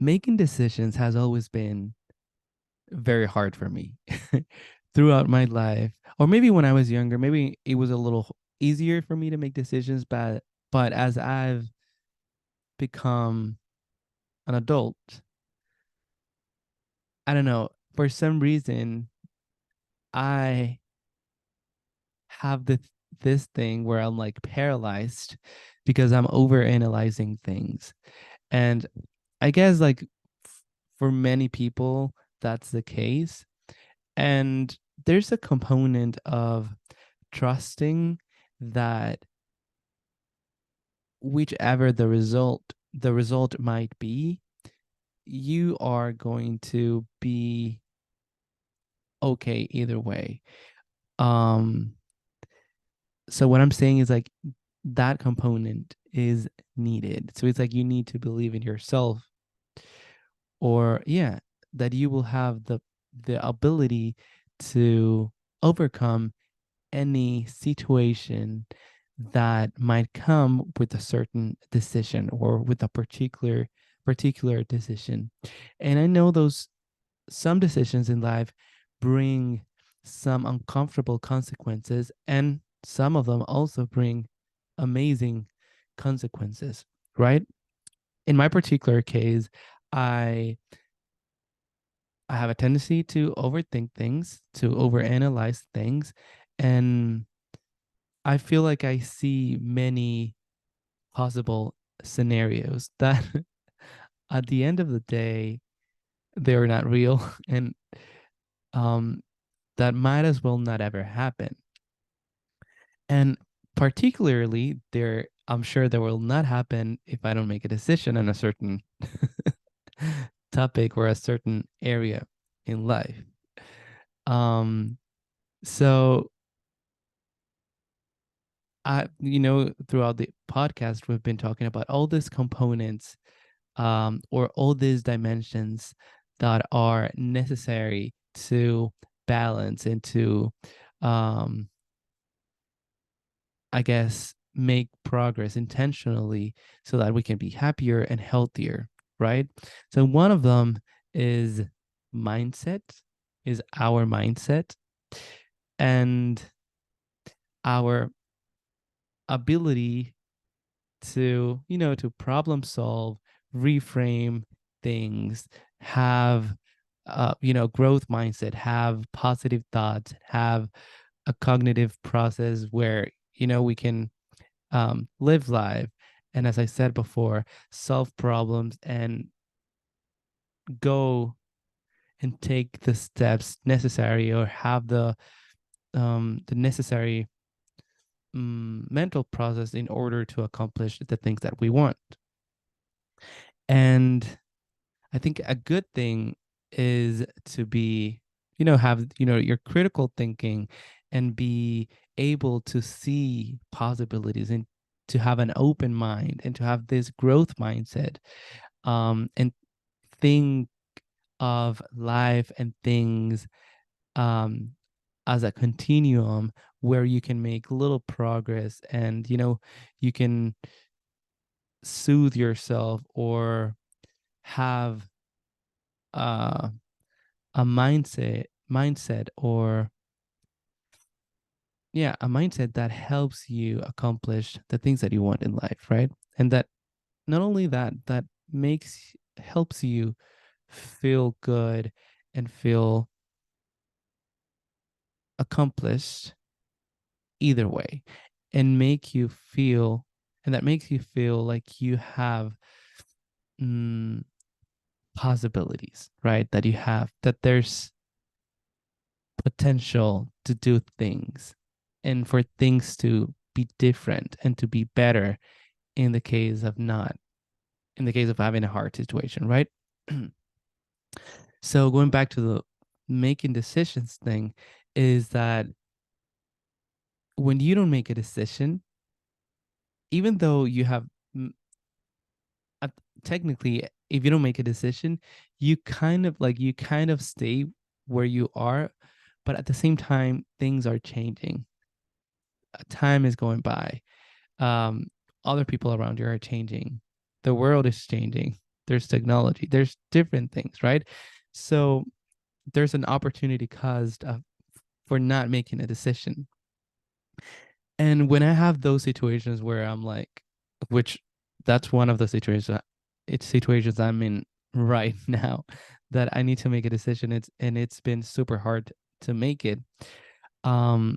making decisions has always been very hard for me throughout my life. Or maybe when I was younger, maybe it was a little easier for me to make decisions, but as I've become an adult, I don't know, for some reason I have this thing where I'm like paralyzed because I'm over analyzing things. And I guess like for many people that's the case. And there's a component of trusting that whichever the result might be, you are going to be okay either way. Um so what I'm saying is like that component is needed. So it's like you need to believe in yourself, or yeah, that you will have the ability to overcome any situation that might come with a certain decision or with a particular decision. And I know those some decisions in life bring some uncomfortable consequences, and some of them also bring amazing consequences, right? In my particular case, I I have a tendency to overthink things, to overanalyze things, and I feel like I see many possible scenarios that at the end of the day they're not real, and um that might as well not ever happen. And particularly there, I'm sure there will not happen if I don't make a decision on a certain topic or a certain area in life. Um so throughout the podcast we've been talking about all these components, or all these dimensions that are necessary to balance and to, um, I guess, make progress intentionally so that we can be happier and healthier, right? So one of them is mindset, is our mindset, and our ability to problem solve, reframe things, have growth mindset, have positive thoughts, have a cognitive process where we can live life, and as I said before, solve problems and go and take the steps necessary, or have the necessary mental process in order to accomplish the things that we want. And I think a good thing is to be, have, your critical thinking and be able to see possibilities, and to have an open mind and to have this growth mindset, and think of life and things, um, as a continuum where you can make little progress, and, you can soothe yourself, or have uh, a mindset, or yeah, a mindset that helps you accomplish the things that you want in life, right? And that not only that makes helps you feel good and feel accomplished either way, and make you feel and that makes you feel like you have, mm, possibilities, right? That there's potential to do things, and for things to be different and to be better in the case of not in the case of having a hard situation, right? So going back to the making decisions thing, is that when you don't make a decision, even though you have, uh, technically, if you don't make a decision, you kind of stay where you are, but at the same time things are changing. Time is going by. um Other people around you are changing. The world is changing. there's technology, there's different things, right? So there's an opportunity caused for not making a decision. And when I have those situations where I'm like, which that's one of the situations I'm in right now, that I need to make a decision. It's been super hard to make it. Um,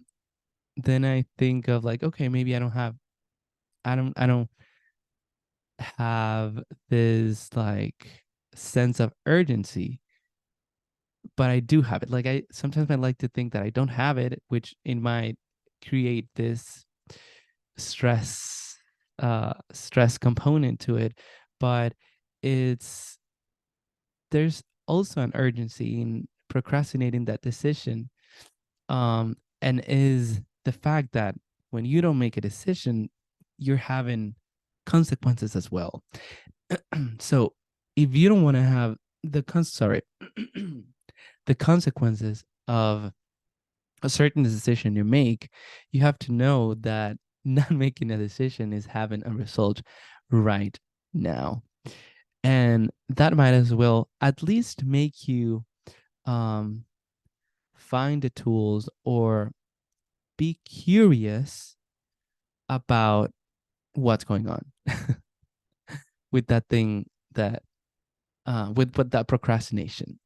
then I think of like, okay, maybe I don't have this like sense of urgency, but I do have it. Like I sometimes I like to think that I don't have it, which it might create this stress component to it. But it's there's also an urgency in procrastinating that decision. And is the fact that when you don't make a decision, you're having consequences as well. So if you don't want to have sorry, the consequences of a certain decision you make, you have to know that not making a decision is having a result right now. And that might as well at least make you um, find the tools or be curious about what's going on with that thing that with that procrastination.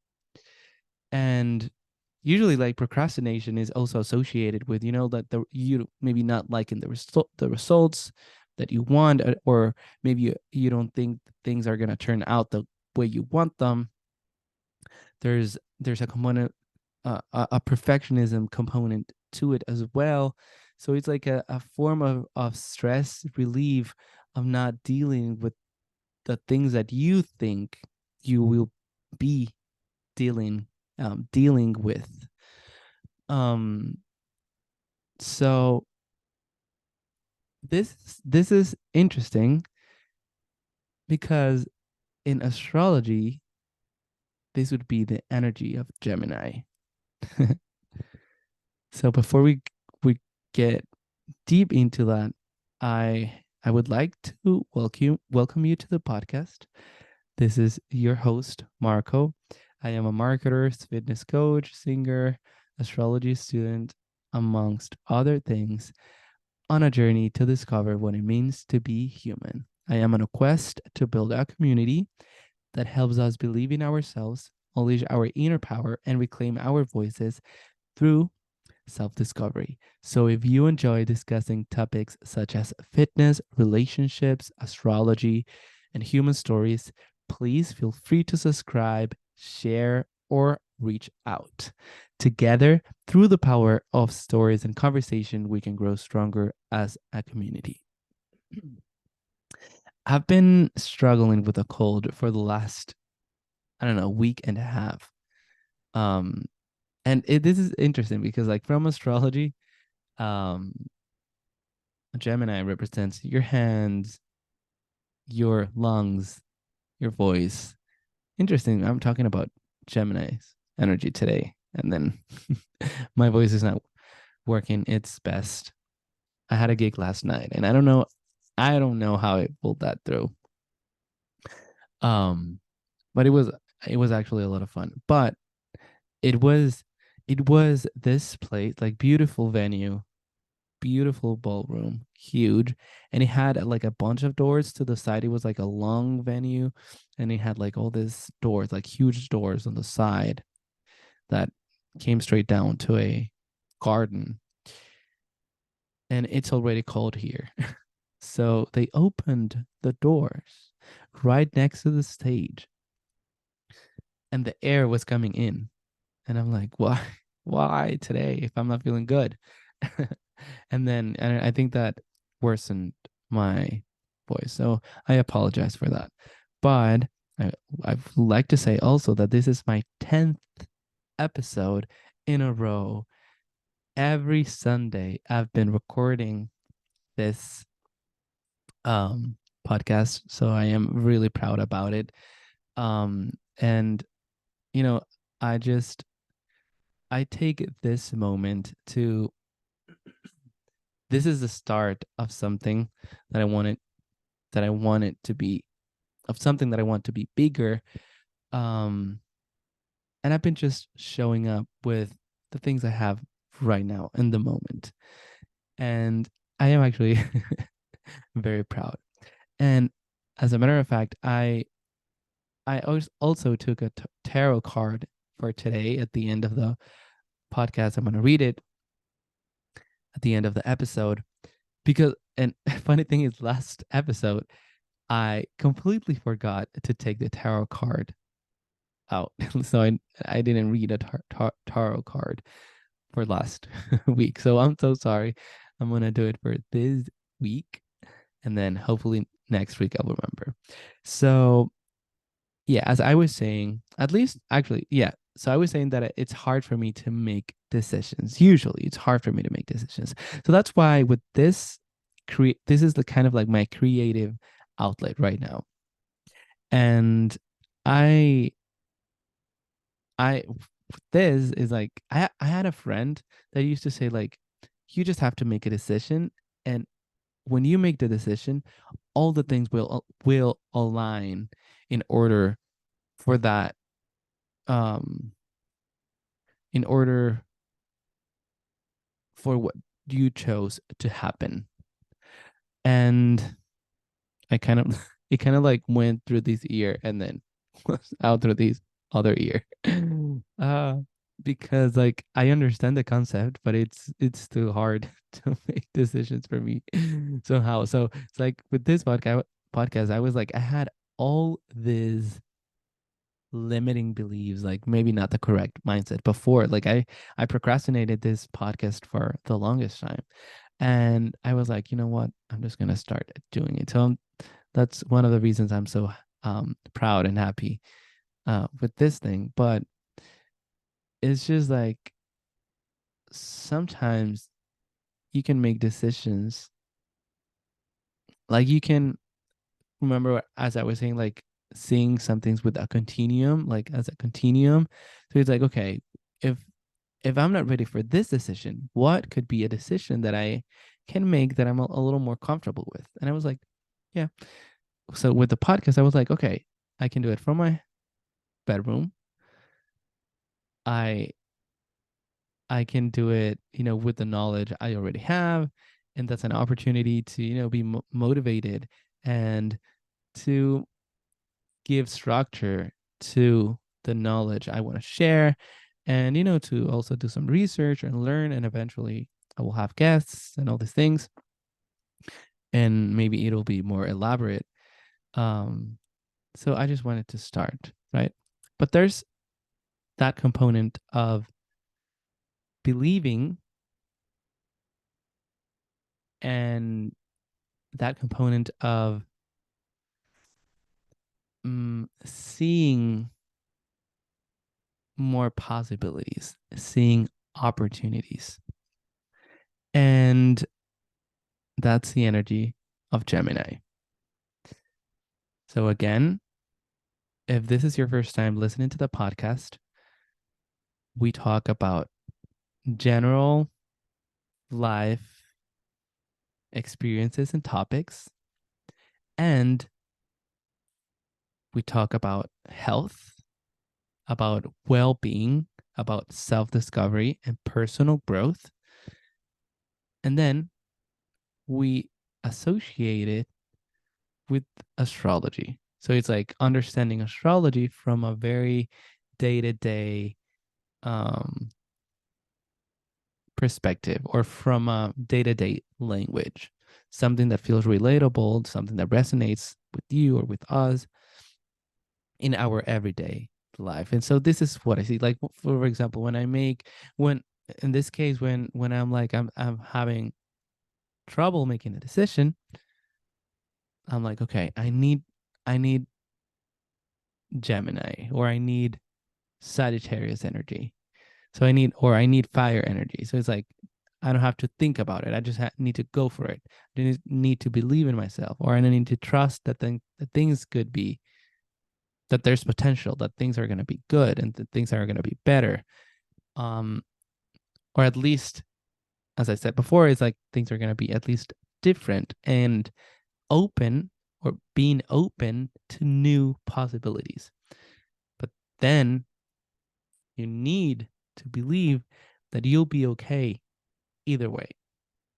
And usually like procrastination is also associated with, that you maybe not liking the results that you want, or maybe you don't think things are going to turn out the way you want them. There's a component, a perfectionism component to it as well. So it's like a form of stress relief of not dealing with the things that you think you will be dealing dealing with. Um, so this is interesting because in astrology, this would be the energy of Gemini. So before we get deep into that, I would like to welcome you to the podcast. This is your host, Marco. I am a marketer, fitness coach, singer, astrology student, amongst other things, on a journey to discover what it means to be human. I am on a quest to build a community that helps us believe in ourselves, unleash our inner power, and reclaim our voices through self discovery. So, if you enjoy discussing topics such as fitness, relationships, astrology, and human stories, please feel free to subscribe, share, or reach out. Together, through the power of stories and conversation, we can grow stronger as a community. I've been struggling with a cold for the last, I don't know, week and a half. Um, and this is interesting because, like, from astrology, um, Gemini represents your hands, your lungs, your voice. Interesting. I'm talking about Gemini's energy today, and then my voice is not working its best. I had a gig last night, and I don't know how I pulled that through. Um, but it was actually a lot of fun. But it was it was this place, like beautiful venue, beautiful ballroom, huge, and it had like a bunch of doors to the side. It was like a long venue, and it had like all these doors, like huge doors on the side that came straight down to a garden. And it's already cold here. So they opened the doors right next to the stage, and the air was coming in. And I'm like, why? Why today if I'm not feeling good? And I think that worsened my voice. So I apologize for that. But I'd like to say also that this is my 10th episode in a row. Every Sunday, I've been recording this podcast. So I am really proud about it. And, you know, I just, I take this moment to, this is the start of something that I wanted to be of something that I want to be bigger. Um, and I've been just showing up with the things I have right now in the moment. And I am actually very proud. And as a matter of fact, I also took a tarot card for today at the end of the podcast. I'm going to read it at the end of the episode because, and funny thing is, last episode, I completely forgot to take the tarot card out. So I didn't read a tarot card for last week. So I'm so sorry. I'm going to do it for this week. And then hopefully next week I'll remember. So yeah, as I was saying, at least actually, yeah. So I was saying that it's hard for me to make decisions. Usually it's hard for me to make decisions. So that's why with this this is the kind of like my creative outlet right now. And I I this is like I had a friend that used to say like you just have to make a decision, and when you make the decision, all the things will align in order for that um in order for what you chose to happen. And I kind of it kind of like went through this ear and then was out through this other ear. uh because like I understand the concept, but it's too hard to make decisions for me somehow. So it's like with this podcast, I was like I had all these limiting beliefs, like maybe not the correct mindset before. Like I procrastinated this podcast for the longest time, and I was like, you know what, I'm just gonna start doing it. So that's one of the reasons I'm so proud and happy with this thing. But it's just like sometimes you can make decisions, like you can remember as I was saying, like seeing some things with a continuum, like as a continuum. So it's like, okay, if I'm not ready for this decision, what could be a decision that I can make that I'm a little more comfortable with? And I was like, yeah. So with the podcast, I was like, okay, I can do it from my bedroom. I I can do it, with the knowledge I already have, and that's an opportunity to, be motivated and to give structure to the knowledge I want to share, and to also do some research and learn, and eventually I will have guests and all these things, and maybe it'll be more elaborate. um so I just wanted to start, right? But there's that component of believing, and that component of seeing more possibilities, seeing opportunities. And that's the energy of Gemini. So, again, if this is your first time listening to the podcast, we talk about general life experiences and topics, and we talk about health, about well being, about self discovery and personal growth. And then we associate it with astrology. So it's like understanding astrology from a very day to day perspective, or from a day to day language, something that feels relatable, something that resonates with you or with us in our everyday life. And so this is what I see. Like, for example, when in this case, when I'm like I'm having trouble making a decision, I'm like, okay, I need Gemini, or I need Sagittarius energy. So I need fire energy. So it's like I don't have to think about it. I just need to go for it. I need to believe in myself, or I need to trust that things could be, that there's potential, that things are going to be good, and that things are going to be better. Um, or at least, as I said before, it's like things are going to be at least different and open or being open to new possibilities. But then you need to believe that you'll be okay either way.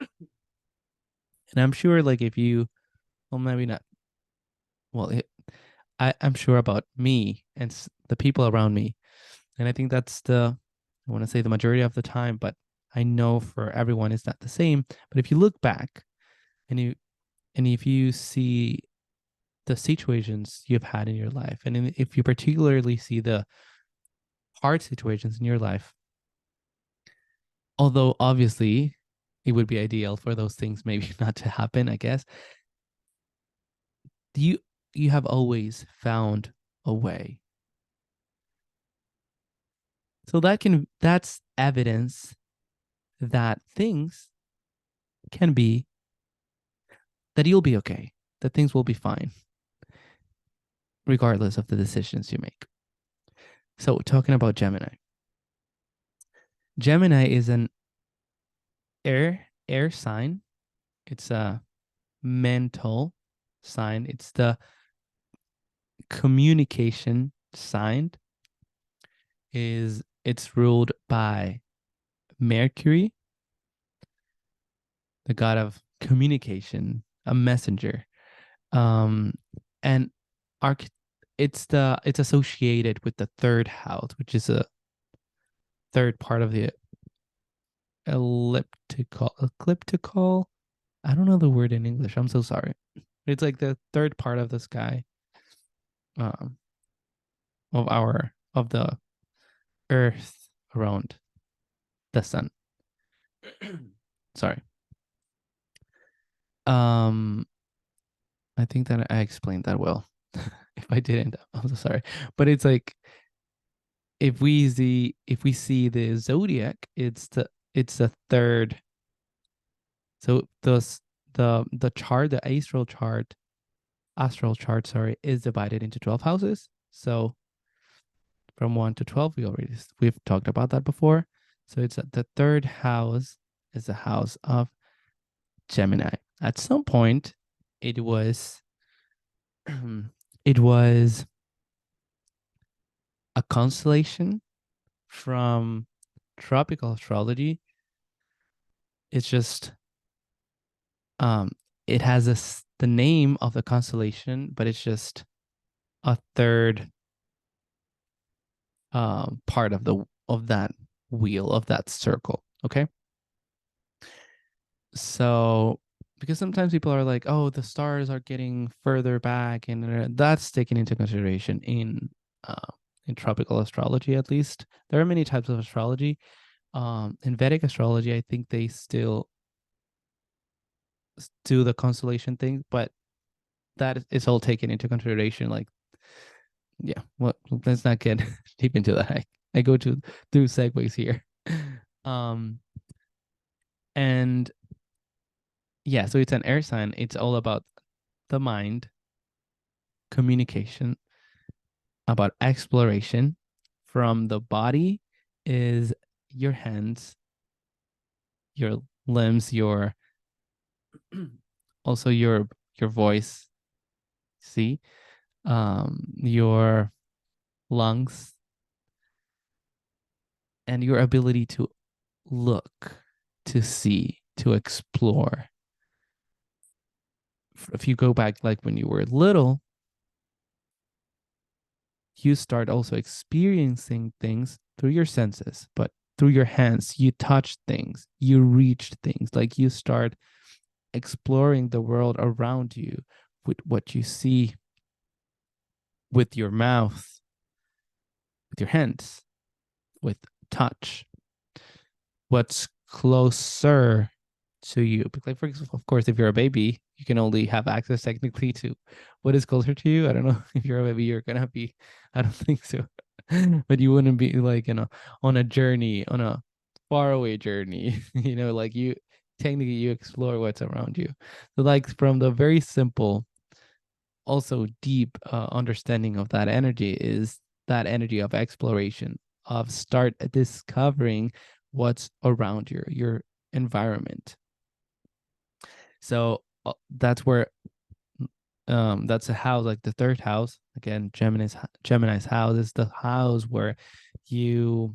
And I'm sure, like, if you, well, maybe not, well, I'm sure about me and the people around me. And I think that's I want to say the majority of the time, but I know for everyone it's not the same. But if you look back and if you see the situations you've had in your life, and if you particularly see the hard situations in your life, although obviously it would be ideal for those things maybe not to happen, I guess, you you have always found a way. So that's evidence that things can be that you'll be okay, that things will be fine, regardless of the decisions you make. So, talking about Gemini, Gemini is an air sign. It's a mental sign. It's the communication sign. It's ruled by Mercury, the god of communication, a messenger. Um, and arch it's associated with the third house, which is a third part of the elliptical. I don't know the word in English. I'm so sorry. It's like the third part of the sky, um, of the Earth around the sun. Sorry. Um, I think that I explained that well. If I didn't, I'm so sorry. But it's like if we see the zodiac, it's the third. So the chart, the astral chart, sorry, is divided into 12 houses. So from 1 to 12, we've talked about that before. So it's the third house is the house of Gemini. At some point, it was it was a constellation from tropical astrology. It's just it has the name of the constellation, but it's just a third part of that wheel, of that circle. Okay. So because sometimes people are like, oh, the stars are getting further back, and that's taken into consideration in tropical astrology. At least there are many types of astrology. In Vedic astrology, I think they still do the constellation thing, but that is all taken into consideration. Like, yeah, well, let's not get deep into that. I go to through segues here. Um, and yeah, so it's an air sign. It's all about the mind, communication, about exploration. From the body is your hands, your limbs, your also your voice, see, your lungs, and your ability to look, to see, to explore. If you go back like when you were little, you start also experiencing things through your senses, but through your hands, you touch things, you reach things, like you start exploring the world around you with what you see with your mouth, with your hands, with touch, what's closer to you. Like, for example, of course, if you're a baby, you can only have access technically to what is closer to you. I don't know if you're a baby, you're gonna be. I don't think so, but you wouldn't be like on a journey, on a faraway journey. Like you technically you explore what's around you. So like from the very simple, also deep understanding of that energy is that energy of exploration, of start discovering what's around your environment. So that's where That's a house, like the third house. Again, Gemini's house is the house you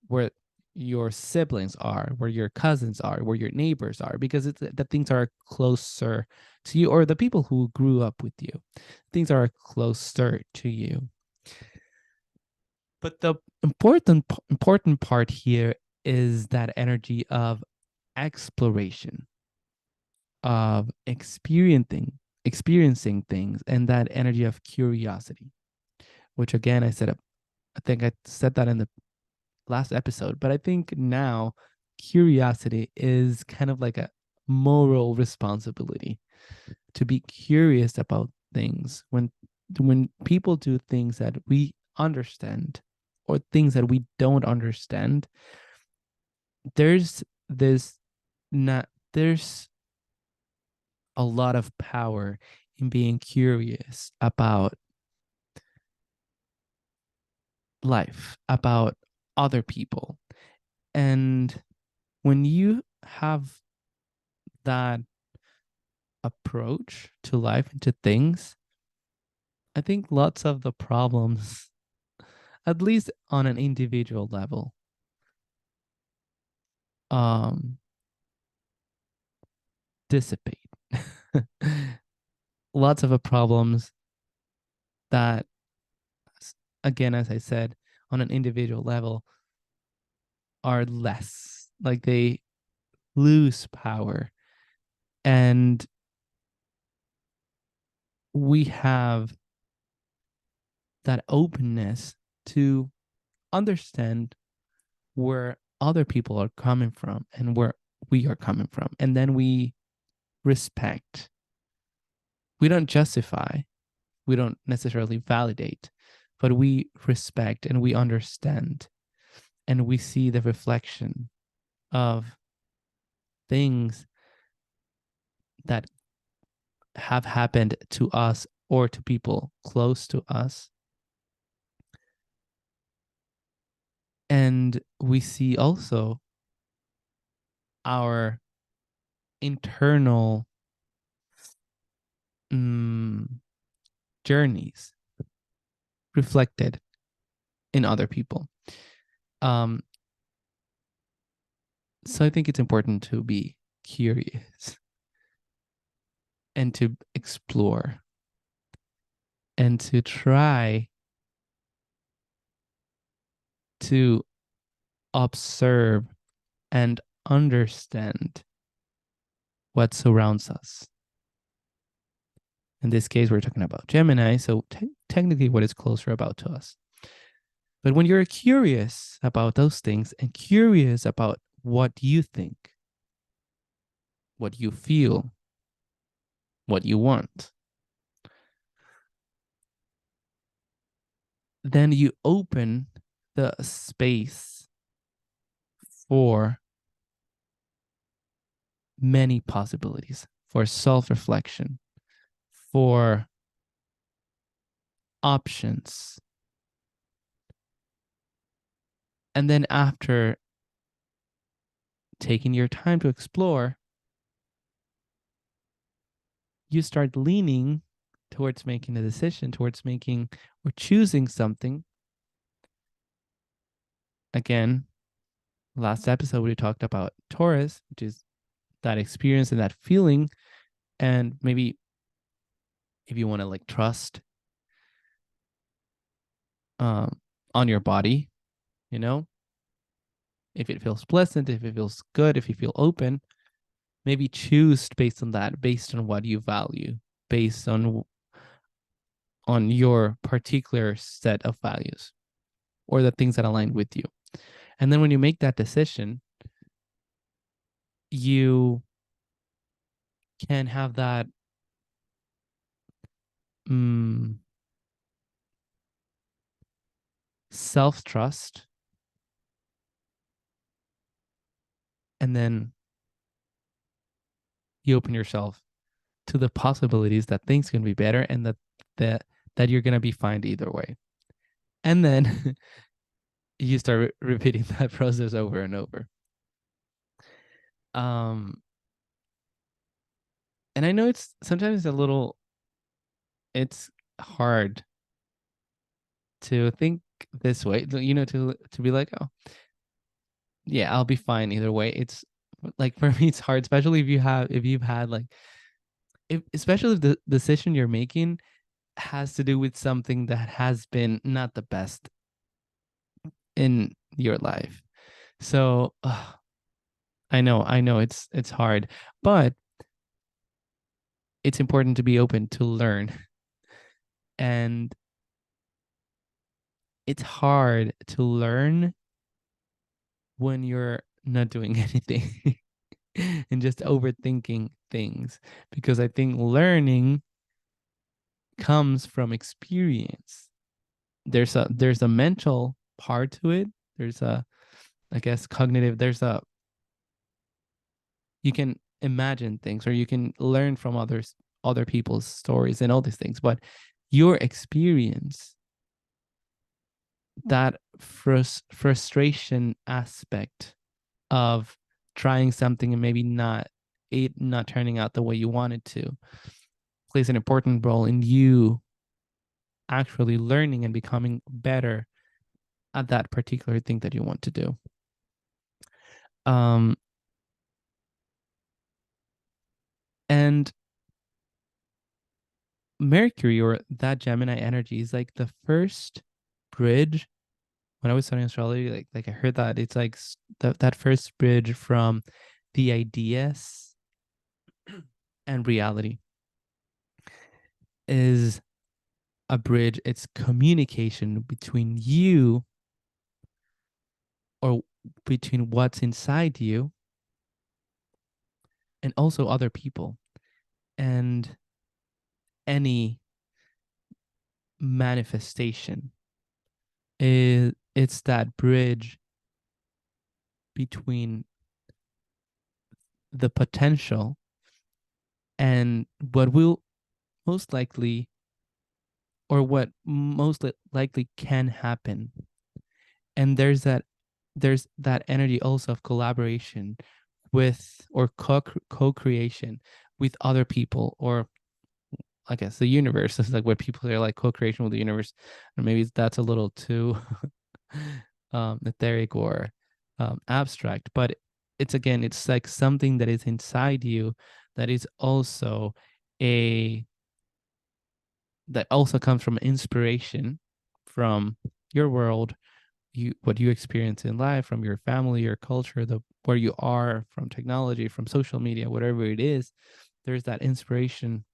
where your siblings are, where your cousins are, where your neighbors are, because it's the things are closer to you, or the people who grew up with you. Things are closer to you. But the important part here is that energy of exploration, of experiencing things, and that energy of curiosity, which again I think I said that in the last episode, but I think now curiosity is kind of like a moral responsibility to be curious about things. When people do things that we understand or things that we don't understand, there's this not there's a lot of power in being curious about life, about other people. And when you have that approach to life and to things, I think lots of the problems, at least on an individual level, um, dissipate. Lots of the problems that, again, as I said, on an individual level, are less. Like they lose power. And we have that openness to understand where other people are coming from and where we are coming from. And then we respect. We don't justify, we don't necessarily validate, but we respect and we understand. And we see the reflection of things that have happened to us or to people close to us. And we see also our internal journeys reflected in other people. Um, so I think it's important to be curious and to explore and to try to observe and understand what surrounds us. In this case, we're talking about Gemini, so technically what is closer about to us. But when you're curious about those things and curious about what you think, what you feel, what you want, then you open the space for many possibilities, for self-reflection, for options. And then after taking your time to explore, you start leaning towards making a decision, towards making or choosing something. Again, last episode we talked about Taurus, which is that experience and that feeling. And maybe if you want to like trust on your body, you know, if it feels pleasant, if it feels good, if you feel open, maybe choose based on that, based on what you value, based on your particular set of values or the things that align with you. And then when you make that decision, you can have that self-trust, and then you open yourself to the possibilities that things can be better and that you're going to be fine either way. And then you start repeating that process over and over. And I know it's sometimes a little it's hard to think this way, to be like, oh, yeah, I'll be fine either way. It's like for me, it's hard, especially if you've had like, especially if the decision you're making has to do with something that has been not the best in your life. So I know it's hard, but it's important to be open to learn. And it's hard to learn when you're not doing anything and just overthinking things, because I think learning comes from experience. There's a mental part to it. There's a, I guess, cognitive. There's a, you can imagine things or you can learn from other people's stories and all these things, but your experience, that frustration aspect of trying something and maybe not turning out the way you wanted to, plays an important role in you actually learning and becoming better at that particular thing that you want to do. um and Mercury, or that Gemini energy, is like the first bridge. When I was studying astrology, I heard that it's like that first bridge from the ideas and reality is a bridge. It's communication between you, or between what's inside you, and also other people, and any manifestation. It's that bridge between the potential and what will most likely, or what most likely can happen. And there's that energy also of collaboration with, or co-creation with other people, or I guess the universe is like what people are like, co-creation with the universe. And maybe that's a little too etheric or abstract, but it's, again, it's like something that is inside you, that is also a that also comes from inspiration from your world, what you experience in life, from your family, your culture, the where you are, from technology, from social media, whatever it is. There's that inspiration,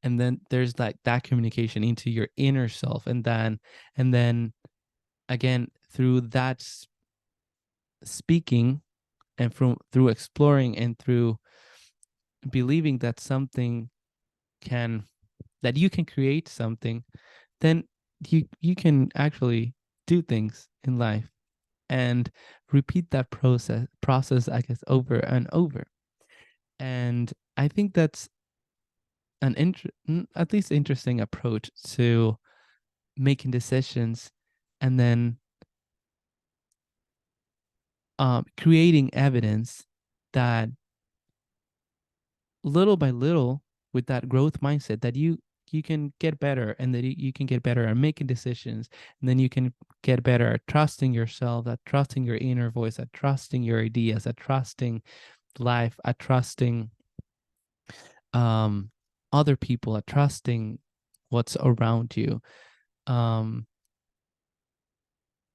and then there's like that communication into your inner self, and then again, through that speaking, and through exploring, and through believing that something can that you can create something, then you can actually do things in life, and repeat that process, I guess, over and over. And I think that's at least interesting approach to making decisions, and then creating evidence that, little by little, with that growth mindset, that you can get better, and that you can get better at making decisions, and then you can get better at trusting yourself, at trusting your inner voice, at trusting your ideas, at trusting life, at trusting um other people, at trusting what's around you, um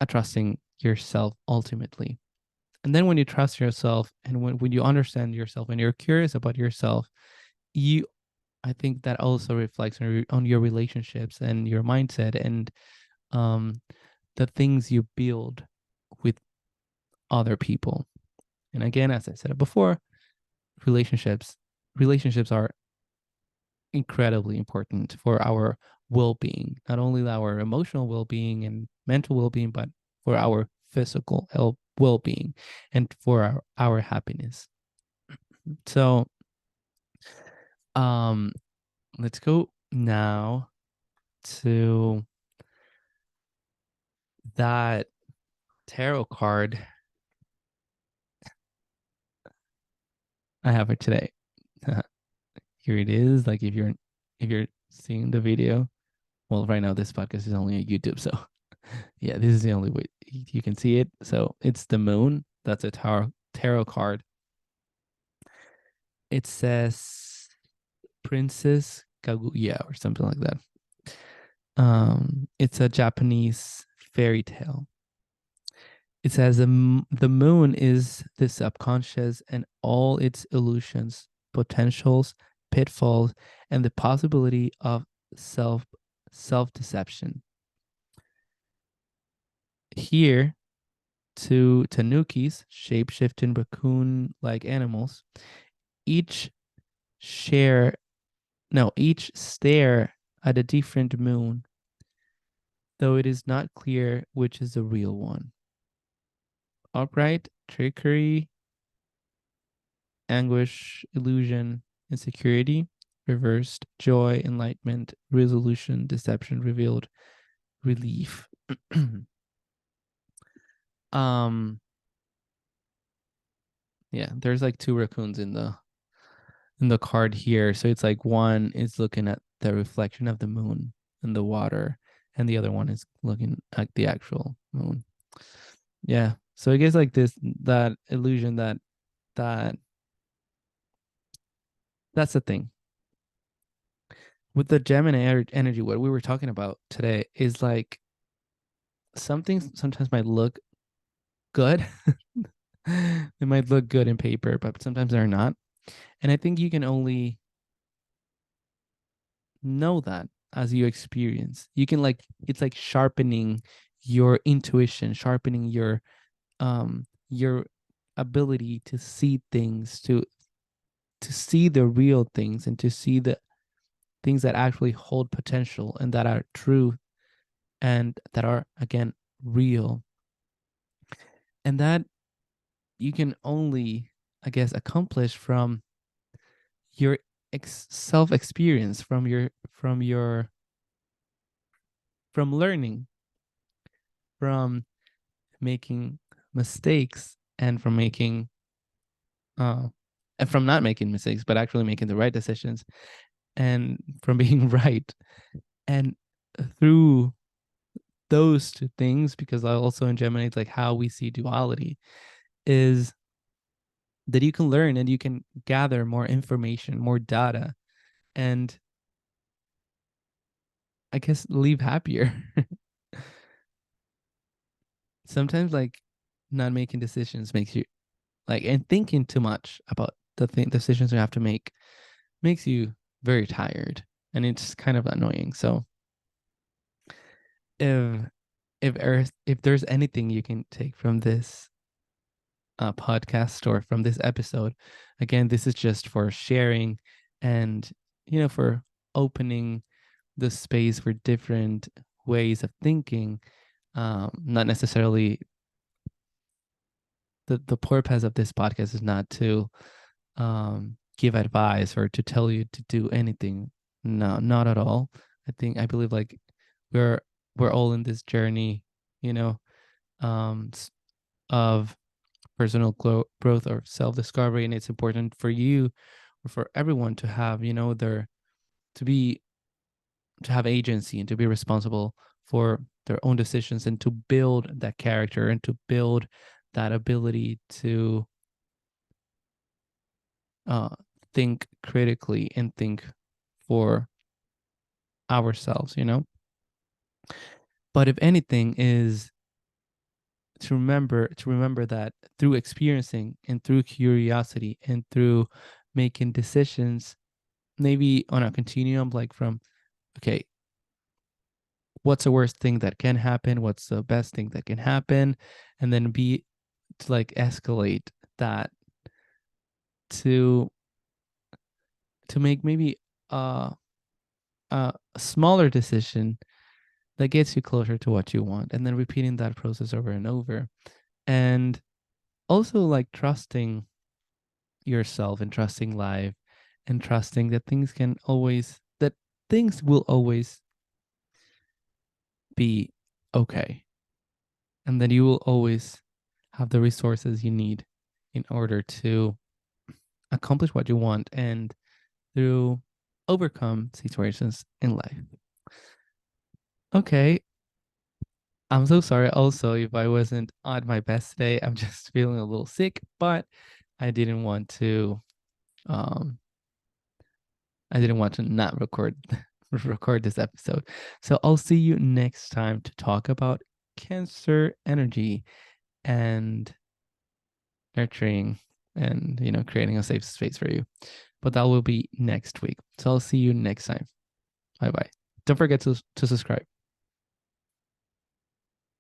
at trusting yourself ultimately. And then when you trust yourself, and when you understand yourself and you're curious about yourself, you I think that also reflects on your relationships and your mindset, and um the things you build with other people. And again, as I said before, relationships relationships are incredibly important for our well-being, not only our emotional well-being and mental well-being, but for our physical well-being, and for our happiness. So um let's go now to that tarot card I have for today. Here it is. Like, if you're seeing the video. Well, right now this podcast is only on YouTube, so yeah, this is the only way you can see it. So it's the moon. That's a tarot card. It says Princess Kaguya or something like that. It's a Japanese fairy tale. It says the moon is the subconscious and all its illusions, potentials, pitfalls, and the possibility of self deception. Here, two tanukis, shape-shifting raccoon-like animals, each share each stare at a different moon, though it is not clear which is the real one. Upright, trickery, anguish, illusion, insecurity, reversed, joy, enlightenment, resolution, deception, revealed, relief. um yeah, there's like two raccoons in the card here. So it's like one is looking at the reflection of the moon in the water, and the other one is looking at the actual moon. Yeah. So I guess like that illusion that that's the thing with the Gemini energy. What we were talking about today is like something sometimes might look good. They might look good in paper, but sometimes they're not. And I think you can only know that as you experience. You can like it's like sharpening your intuition, sharpening your ability to see things, to see the real things and to see the things that actually hold potential and that are true and that are again real. And that you can only, I guess, accomplish from your self experience, from learning, from making mistakes, and from making uh and from not making mistakes but actually making the right decisions, and from being right. And through those two things, because I also in Gemini, it's like how we see duality is that you can learn and you can gather more information, more data, and I guess leave happier. Sometimes like not making decisions makes you like, and thinking too much about the decisions you have to make makes you very tired, and it's kind of annoying. So if if there's anything you can take from this podcast or from this episode, again, this is just for sharing and for opening the space for different ways of thinking. Not necessarily the purpose of this podcast is not to give advice or to tell you to do anything. No, not at all. I believe like we're we're all in this journey, you know, um, of personal growth or self discovery, and it's important for you or for everyone to have, to be to have agency and to be responsible for their own decisions and to build that character and to build that ability to uh, think critically and think for ourselves. But if anything is to remember that through experiencing and through curiosity and through making decisions, maybe on a continuum, like from, okay, what's the worst thing that can happen, what's the best thing that can happen, and then be to like escalate that to make maybe a, a smaller decision that gets you closer to what you want, and then repeating that process over and over. And also like trusting yourself and trusting life and trusting that things will always be okay, and that you will always have the resources you need in order to accomplish what you want. And through overcome situations in life. Okay. I'm so sorry also if I wasn't on my best today. I'm just feeling a little sick, but I didn't want to um I didn't want to not record record this episode. So I'll see you next time to talk about Cancer energy and nurturing and creating a safe space for you. But that will be next week. So I'll see you next time. Bye bye. Don't forget to subscribe.